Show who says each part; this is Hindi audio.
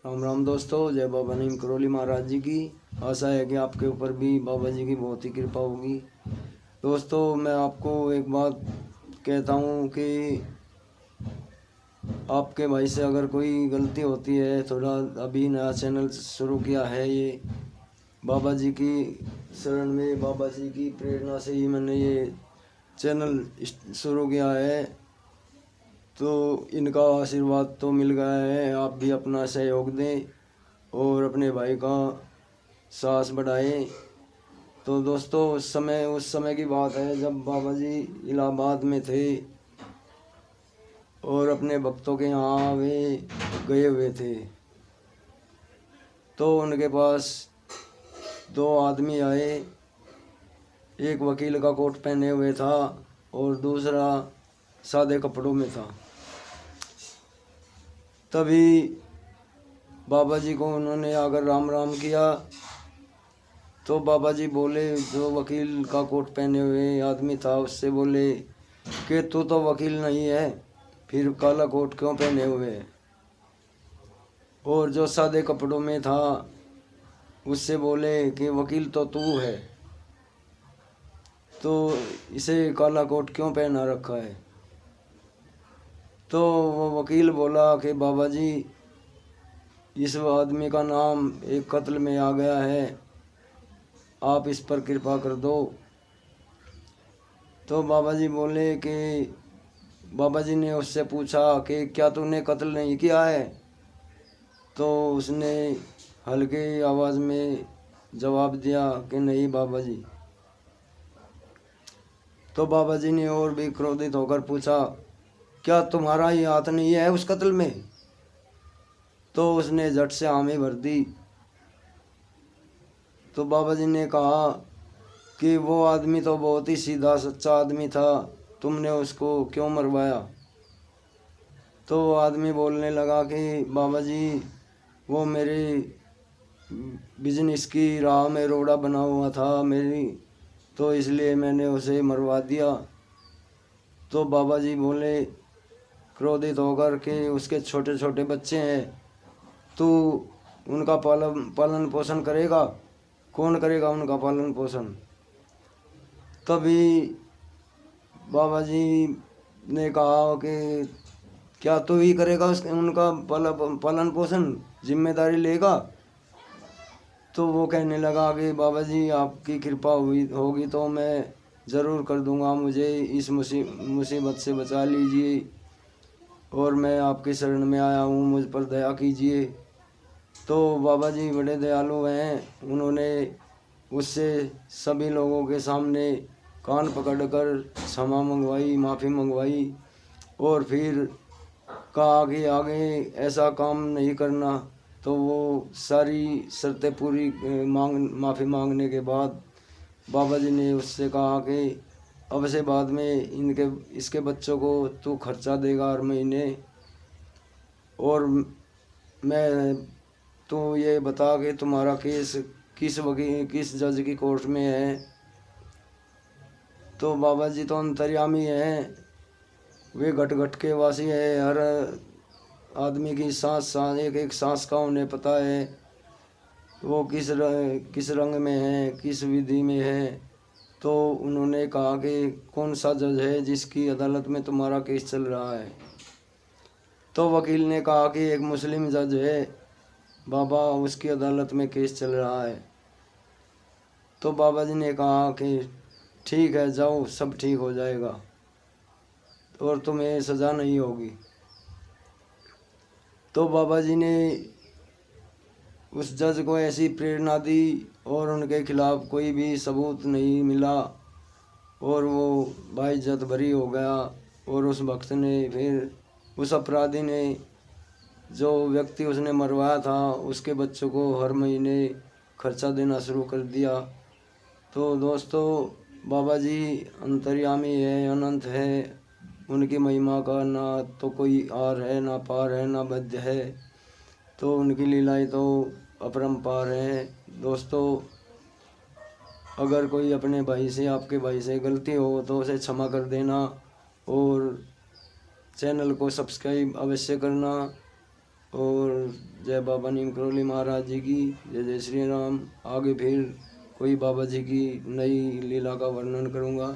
Speaker 1: राम राम दोस्तों, जय बाबा नीम करौली महाराज जी की। आशा है कि आपके ऊपर भी बाबा जी की बहुत ही कृपा होगी। दोस्तों, मैं आपको एक बात कहता हूँ कि आपके भाई से अगर कोई गलती होती है, थोड़ा अभी नया चैनल शुरू किया है ये, बाबा जी की शरण में, बाबा जी की प्रेरणा से ही मैंने ये चैनल शुरू किया है, तो इनका आशीर्वाद तो मिल गया है। आप भी अपना सहयोग दें और अपने भाई का साहस बढ़ाएं। तो दोस्तों, उस समय की बात है जब बाबा जी इलाहाबाद में थे और अपने भक्तों के यहाँ वे गए हुए थे। तो उनके पास दो आदमी आए, एक वकील का कोट पहने हुए था और दूसरा सादे कपड़ों में था। तभी बाबा जी को उन्होंने आकर राम राम किया। तो बाबा जी बोले, जो वकील का कोट पहने हुए आदमी था उससे बोले कि तू तो वकील नहीं है, फिर काला कोट क्यों पहने हुए है। और जो सादे कपड़ों में था उससे बोले कि वकील तो तू है, तो इसे काला कोट क्यों पहना रखा है। तो वो वकील बोला कि बाबा जी, इस आदमी का नाम एक कत्ल में आ गया है, आप इस पर कृपा कर दो। तो बाबा जी बोले कि बाबा जी ने उससे पूछा कि क्या तूने कत्ल नहीं किया है। तो उसने हल्के आवाज़ में जवाब दिया कि नहीं बाबा जी। तो बाबा जी ने और भी क्रोधित होकर पूछा, क्या तुम्हारा ही हाथ नहीं है उस कत्ल में। तो उसने झट से हामी भर दी। तो बाबा जी ने कहा कि वो आदमी तो बहुत ही सीधा सच्चा आदमी था, तुमने उसको क्यों मरवाया। तो वो आदमी बोलने लगा कि बाबा जी, वो मेरे बिजनेस की राह में रोड़ा बना हुआ था मेरी, तो इसलिए मैंने उसे मरवा दिया। तो बाबा जी बोले क्रोधित होकर कि उसके छोटे छोटे बच्चे हैं, तू उनका पालन पोषण करेगा, कौन करेगा उनका पालन पोषण। तभी बाबा जी ने कहा कि क्या तू ही करेगा उनका पालन पोषण, जिम्मेदारी लेगा। तो वो कहने लगा कि बाबा जी, आपकी कृपा होगी तो मैं ज़रूर कर दूंगा, मुझे इस मुसीबत से बचा लीजिए और मैं आपकी शरण में आया हूँ, मुझ पर दया कीजिए। तो बाबा जी बड़े दयालु हैं, उन्होंने उससे सभी लोगों के सामने कान पकड़कर क्षमा मंगवाई, माफ़ी मंगवाई और फिर कहा कि आगे ऐसा काम नहीं करना। तो वो सारी शर्तें पूरी माफ़ी मांगने के बाद बाबा जी ने उससे कहा कि अब से बाद में इसके बच्चों को तू खर्चा देगा हर महीने, और मैं तो ये बता कि तुम्हारा केस किस जज की कोर्ट में है। तो बाबा जी तो अंतर्यामी हैं, वे घट घट के वासी है, हर आदमी की सांस एक एक सांस का उन्हें पता है, वो किस रंग में है, किस विधि में है। तो उन्होंने कहा कि कौन सा जज है जिसकी अदालत में तुम्हारा केस चल रहा है। तो वकील ने कहा कि एक मुस्लिम जज है बाबा, उसकी अदालत में केस चल रहा है। तो बाबा जी ने कहा कि ठीक है, जाओ, सब ठीक हो जाएगा और तुम्हें सज़ा नहीं होगी। तो बाबा जी ने उस जज को ऐसी प्रेरणा दी और उनके खिलाफ कोई भी सबूत नहीं मिला और वो बाइज्जत बरी हो गया। और उस भक्त ने फिर उस अपराधी ने, जो व्यक्ति उसने मरवाया था, उसके बच्चों को हर महीने खर्चा देना शुरू कर दिया। तो दोस्तों, बाबा जी अंतर्यामी है, अनंत है, उनकी महिमा का ना तो कोई आर है, ना पार है, ना मध्य है। तो उनकी लीलाएं तो अपरंपार है। दोस्तों, अगर कोई अपने भाई से, आपके भाई से गलती हो तो उसे क्षमा कर देना और चैनल को सब्सक्राइब अवश्य करना। और जय बाबा नीम करौली महाराज जी की, जय जय श्री राम। आगे फिर कोई बाबा जी की नई लीला का वर्णन करूँगा।